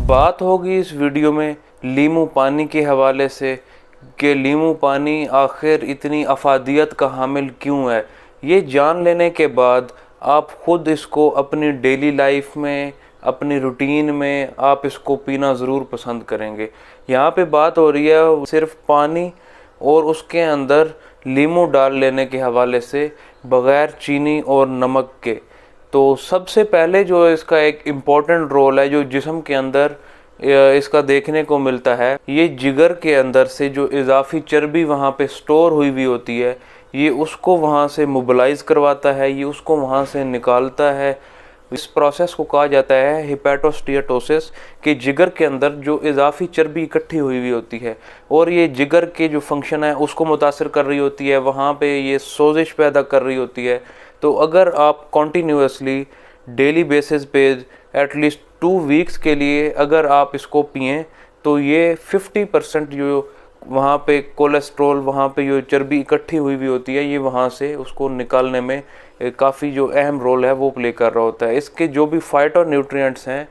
बात होगी इस वीडियो में लीमू पानी के हवाले से कि लीमू पानी आखिर इतनी अफादियत का हामिल क्यों है। ये जान लेने के बाद आप ख़ुद इसको अपनी डेली लाइफ में, अपनी रूटीन में आप इसको पीना ज़रूर पसंद करेंगे। यहाँ पे बात हो रही है सिर्फ पानी और उसके अंदर लीमू डाल लेने के हवाले से, बग़ैर चीनी और नमक के। तो सबसे पहले जो इसका एक इम्पॉर्टेंट रोल है जो जिस्म के अंदर इसका देखने को मिलता है, ये जिगर के अंदर से जो इजाफी चर्बी वहाँ पे स्टोर हुई होती है, ये उसको वहाँ से मोबिलाइज करवाता है, ये उसको वहाँ से निकालता है। इस प्रोसेस को कहा जाता है हिपैटोस्टीएटोसिस, कि जिगर के अंदर जो इजाफी चर्बी इकट्ठी हुई होती है और ये जिगर के जो फंक्शन है उसको मुतासर कर रही होती है, वहाँ पे ये सोजिश पैदा कर रही होती है। तो अगर आप कॉन्टीन्यूसली डेली बेसिस पे एटलीस्ट 2 वीक्स के लिए अगर आप इसको पिएँ तो ये 50% जो वहाँ पे कोलेस्ट्रॉल, वहाँ पे जो चर्बी इकट्ठी हुई होती है, ये वहाँ से उसको निकालने में काफ़ी जो अहम रोल है वो प्ले कर रहा होता है। इसके जो भी फाइटोन्यूट्रिएंट्स हैं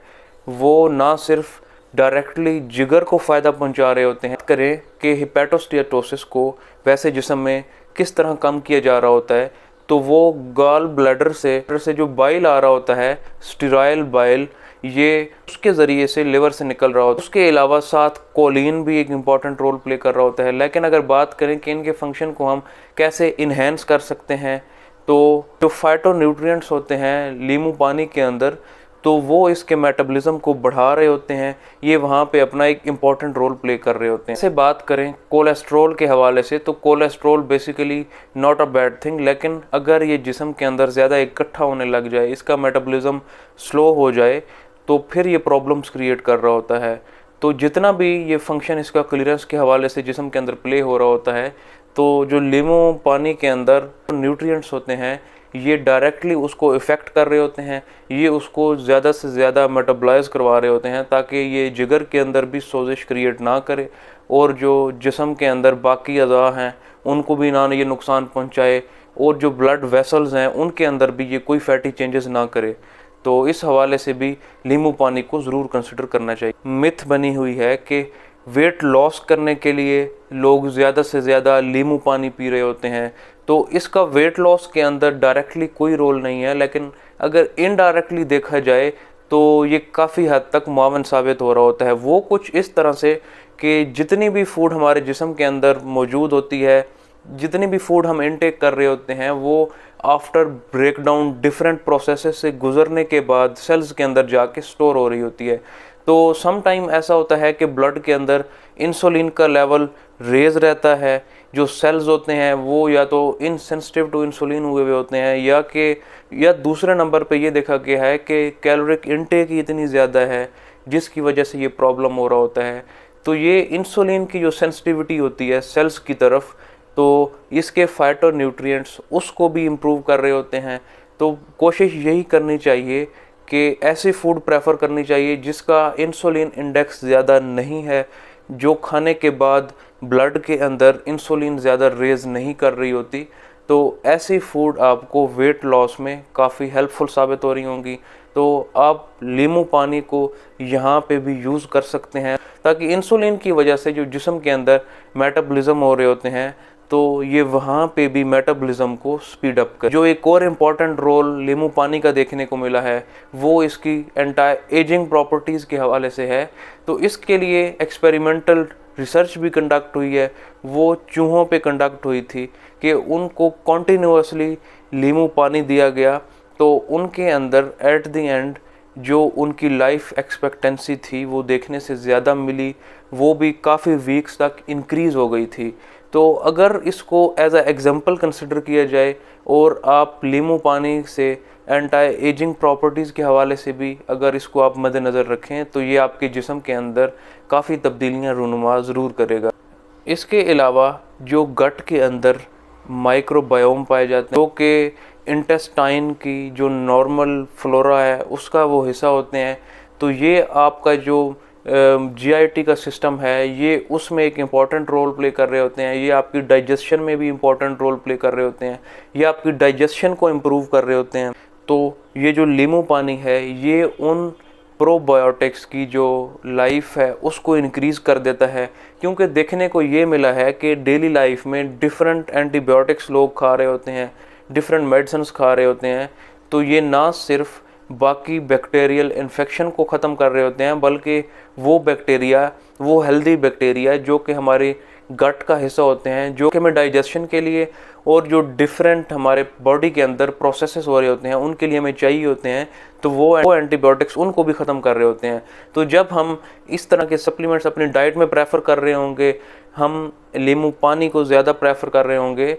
वो ना सिर्फ डायरेक्टली जिगर को फ़ायदा पहुँचा रहे होते हैं। करें कि हिपैटोस्टीएटोसिस को वैसे जिस्म में किस तरह कम किया जा रहा होता है, तो वो गॉल ब्लैडर से जो बाइल आ रहा होता है, स्टीराइल बाइल, ये उसके ज़रिए से लिवर से निकल रहा होता है। उसके अलावा साथ कोलिन भी एक इम्पॉर्टेंट रोल प्ले कर रहा होता है। लेकिन अगर बात करें कि इनके फंक्शन को हम कैसे इन्हेंस कर सकते हैं, तो जो फाइटोन्यूट्रिएंट्स होते हैं लीमू पानी के अंदर, तो वो इसके मेटाबॉलिज्म को बढ़ा रहे होते हैं, ये वहाँ पे अपना एक इम्पॉर्टेंट रोल प्ले कर रहे होते हैं। ऐसे बात करें कोलेस्ट्रॉल के हवाले से, तो cholesterol basically not a bad thing, लेकिन अगर ये जिस्म के अंदर ज़्यादा इकट्ठा होने लग जाए, इसका मेटाबॉलिज्म स्लो हो जाए, तो फिर ये प्रॉब्लम्स क्रिएट कर रहा होता है। तो जितना भी ये फंक्शन इसका क्लियरेंस के हवाले से जिस्म के अंदर प्ले हो रहा होता है, तो जो लीमू पानी के अंदर न्यूट्रिएंट्स होते हैं ये डायरेक्टली उसको इफ़ेक्ट कर रहे होते हैं, ये उसको ज़्यादा से ज़्यादा मेटाबॉलाइज करवा रहे होते हैं ताकि ये जिगर के अंदर भी सोजिश क्रिएट ना करे और जो जिस्म के अंदर बाकी अज़ा हैं उनको भी ना ये नुकसान पहुंचाए और जो ब्लड वेसल्स हैं उनके अंदर भी ये कोई फैटी चेंजेस ना करे। तो इस हवाले से भी लीमू पानी को ज़रूर कंसिडर करना चाहिए। मिथ बनी हुई है कि वेट लॉस करने के लिए लोग ज़्यादा से ज़्यादा लीमू पानी पी रहे होते हैं, तो इसका वेट लॉस के अंदर डायरेक्टली कोई रोल नहीं है, लेकिन अगर इनडायरेक्टली देखा जाए तो ये काफ़ी हद तक मुआवन साबित हो रहा होता है। वो कुछ इस तरह से कि जितनी भी फूड हमारे जिस्म के अंदर मौजूद होती है, जितनी भी फूड हम इनटेक कर रहे होते हैं, वो आफ्टर ब्रेकडाउन डिफरेंट प्रोसेसेस से गुजरने के बाद सेल्स के अंदर जाके स्टोर हो रही होती है। तो सम टाइम ऐसा होता है कि ब्लड के अंदर इंसुलिन का लेवल रेज रहता है, जो सेल्स होते हैं वो या तो इनसेंसिटिव टू इंसुलिन हुए हुए होते हैं, या दूसरे नंबर पे ये देखा गया है कि कैलोरिक इनटेक ही इतनी ज़्यादा है जिसकी वजह से ये प्रॉब्लम हो रहा होता है। तो ये इंसुलिन की जो सेंसिटिविटी होती है सेल्स की तरफ, तो इसके फाइटोन्यूट्रिएंट्स उसको भी इम्प्रूव कर रहे होते हैं। तो कोशिश यही करनी चाहिए कि ऐसी फूड प्रेफर करनी चाहिए जिसका इंसुलिन इंडेक्स ज़्यादा नहीं है, जो खाने के बाद ब्लड के अंदर इंसुलिन ज़्यादा रेज नहीं कर रही होती। तो ऐसी फूड आपको वेट लॉस में काफ़ी हेल्पफुल साबित हो रही होंगी। तो आप लीमू पानी को यहाँ पे भी यूज़ कर सकते हैं ताकि इंसुलिन की वजह से जो जिस्म के अंदर मेटाबॉलिज्म हो रहे होते हैं, तो ये वहाँ पे भी मेटाबॉलिज्म को स्पीड अप कर। जो एक और इम्पॉर्टेंट रोल लीमू पानी का देखने को मिला है वो इसकी एंटी एजिंग प्रॉपर्टीज़ के हवाले से है। तो इसके लिए एक्सपेरिमेंटल रिसर्च भी कंडक्ट हुई है, वो चूहों पे कंडक्ट हुई थी कि उनको कॉन्टीन्यूसली लीमू पानी दिया गया, तो उनके अंदर एट द एंड जो उनकी लाइफ एक्सपेक्टेंसी थी वो देखने से ज़्यादा मिली, वो भी काफ़ी वीक्स तक इंक्रीज़ हो गई थी। तो अगर इसको एज अ एग्जांपल कंसिडर किया जाए और आप लीमू पानी से एंटी एजिंग प्रॉपर्टीज़ के हवाले से भी अगर इसको आप मद्देनज़र रखें, तो ये आपके जिस्म के अंदर काफ़ी तब्दीलियाँ रूनुमा ज़रूर करेगा। इसके अलावा जो गट के अंदर माइक्रोबायोम पाए जाते हैं, जो कि इंटेस्टाइन की जो नॉर्मल फ्लोरा है उसका वो हिस्सा होते हैं, तो ये आपका जो जीआईटी का सिस्टम है ये उसमें एक इम्पॉर्टेंट रोल प्ले कर रहे होते हैं। ये आपकी डाइजेशन में भी इम्पॉर्टेंट रोल प्ले कर रहे होते हैं, ये आपकी डाइजेशन को इम्प्रूव कर रहे होते हैं। तो ये जो लीमू पानी है ये उन प्रोबायोटिक्स की जो लाइफ है उसको इंक्रीज़ कर देता है। क्योंकि देखने को ये मिला है कि डेली लाइफ में डिफरेंट एंटीबायोटिक्स लोग खा रहे होते हैं, डिफरेंट मेडिसिन्स खा रहे होते हैं, तो ये ना सिर्फ बाकी बैक्टीरियल इन्फेक्शन को ख़त्म कर रहे होते हैं, बल्कि वो बैक्टीरिया, वो हेल्दी बैक्टीरिया जो कि हमारे गट का हिस्सा होते हैं, जो कि हमें डाइजेशन के लिए और जो डिफरेंट हमारे बॉडी के अंदर प्रोसेसेस हो रहे होते हैं उनके लिए हमें चाहिए होते हैं, तो वो एंटीबायोटिक्स उनको भी ख़त्म कर रहे होते हैं। तो जब हम इस तरह के सप्लीमेंट्स अपनी डाइट में प्रेफर कर रहे होंगे, हम नींबू पानी को ज़्यादा प्रेफर कर रहे होंगे,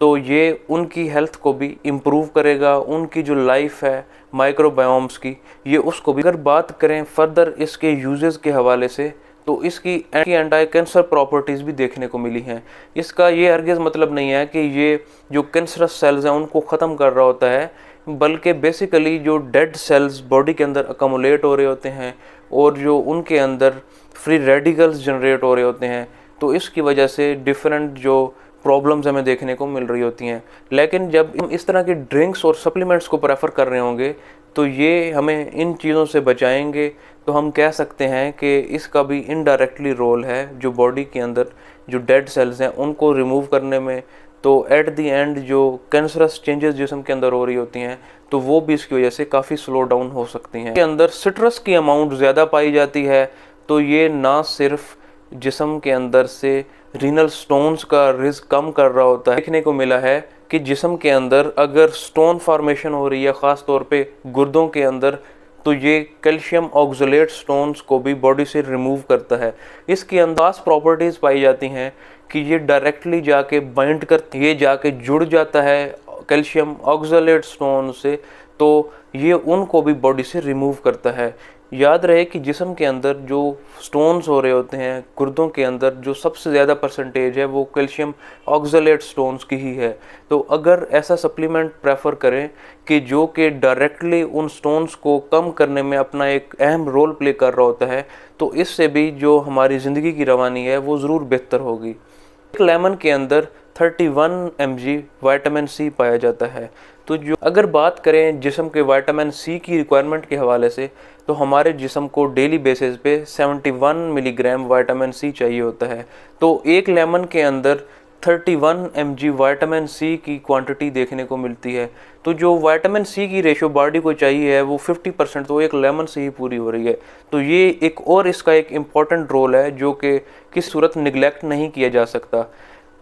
तो ये उनकी हेल्थ को भी इम्प्रूव करेगा, उनकी जो लाइफ है माइक्रोबायोम्स की, ये उसको भी। अगर बात करें फर्दर इसके यूजेस के हवाले से, तो इसकी एंटी कैंसर प्रॉपर्टीज़ भी देखने को मिली हैं। इसका ये हरगिज़ मतलब नहीं है कि ये जो कैंसरस सेल्स हैं उनको ख़त्म कर रहा होता है, बल्कि बेसिकली जो डेड सेल्स बॉडी के अंदर अकमुलेट हो रहे होते हैं और जो उनके अंदर फ्री रेडिकल्स जनरेट हो रहे होते हैं, तो इसकी वजह से डिफरेंट जो प्रॉब्लम्स हमें देखने को मिल रही होती हैं। लेकिन जब हम इस तरह की ड्रिंक्स और सप्लीमेंट्स को प्रेफर कर रहे होंगे, तो ये हमें इन चीज़ों से बचाएंगे। तो हम कह सकते हैं कि इसका भी इनडायरेक्टली रोल है जो बॉडी के अंदर जो डेड सेल्स हैं उनको रिमूव करने में। तो एट द एंड जो कैंसरस चेंजेस जिस्म के अंदर हो रही होती हैं, तो वो भी इसकी वजह से काफ़ी स्लो डाउन हो सकती हैं। के अंदर सिट्रस की अमाउंट ज़्यादा पाई जाती है, तो ये ना सिर्फ जिस्म के अंदर से रीनल स्टोन्स का रिस्क कम कर रहा होता है। देखने को मिला है कि जिस्म के अंदर अगर स्टोन फॉर्मेशन हो रही है, ख़ास तौर पे गुर्दों के अंदर, तो ये कैल्शियम ऑक्सलेट स्टोन्स को भी बॉडी से रिमूव करता है। इसकी अंदाज प्रॉपर्टीज़ पाई जाती हैं कि ये डायरेक्टली जाके बाइंड कर, ये जाके जुड़ जाता है कैल्शियम ऑक्सलेट स्टोन से, तो ये उनको भी बॉडी से रिमूव करता है। याद रहे कि जिस्म के अंदर जो स्टोन्स हो रहे होते हैं, गुर्दों के अंदर जो सबसे ज़्यादा परसेंटेज है वो कैल्शियम ऑक्सलेट स्टोन्स की ही है। तो अगर ऐसा सप्लीमेंट प्रेफर करें कि जो कि डायरेक्टली उन स्टोन्स को कम करने में अपना एक अहम रोल प्ले कर रहा होता है, तो इससे भी जो हमारी ज़िंदगी की रवानी है वो ज़रूर बेहतर होगी। एक लेमन के अंदर 31 mg विटामिन सी पाया जाता है। तो जो अगर बात करें जिस्म के विटामिन सी की रिक्वायरमेंट के हवाले से, तो हमारे जिस्म को डेली बेसिस पे 71 मिलीग्राम विटामिन सी चाहिए होता है। तो एक लेमन के अंदर 31 mg विटामिन सी की क्वांटिटी देखने को मिलती है। तो जो विटामिन सी की रेशो बॉडी को चाहिए है वो 50%, तो एक लेमन से ही पूरी हो रही है। तो ये एक और इसका एक इम्पॉर्टेंट रोल है जो कि किस सूरत निगलेक्ट नहीं किया जा सकता।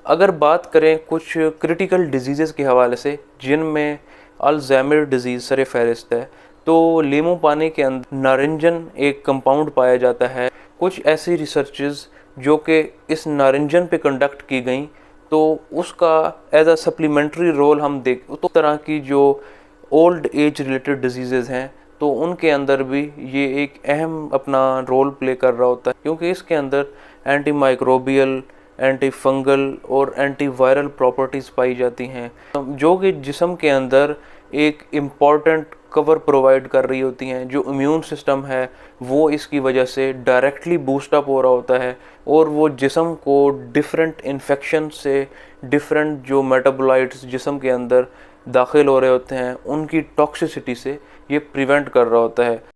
अगर बात करें कुछ क्रिटिकल डिजीज़ के हवाले से, जिनमें अल्जाइमर डिजीज़ सर फहरिस्त है, तो नींबू पानी के अंदर नारंजन एक कंपाउंड पाया जाता है। कुछ ऐसी रिसर्चेस जो कि इस नारंजन पे कंडक्ट की गई, तो उसका एज अ सप्लीमेंट्री रोल हम देख, तो तरह की जो ओल्ड एज रिलेटेड डिजीज़ हैं, तो उनके अंदर भी ये एक अहम अपना रोल प्ले कर रहा होता है, क्योंकि इसके अंदर एंटी माइक्रोबियल, एंटी फंगल और एंटी वायरल प्रॉपर्टीज़ पाई जाती हैं, जो कि जिस्म के अंदर एक इम्पॉर्टेंट कवर प्रोवाइड कर रही होती हैं। जो इम्यून सिस्टम है वो इसकी वजह से डायरेक्टली बूस्टअप हो रहा होता है, और वो जिस्म को डिफरेंट इन्फेक्शन से, डिफरेंट जो मेटाबोलाइट्स जिस्म के अंदर दाखिल हो रहे होते हैं उनकी टॉक्सिसिटी से ये प्रिवेंट कर रहा होता है।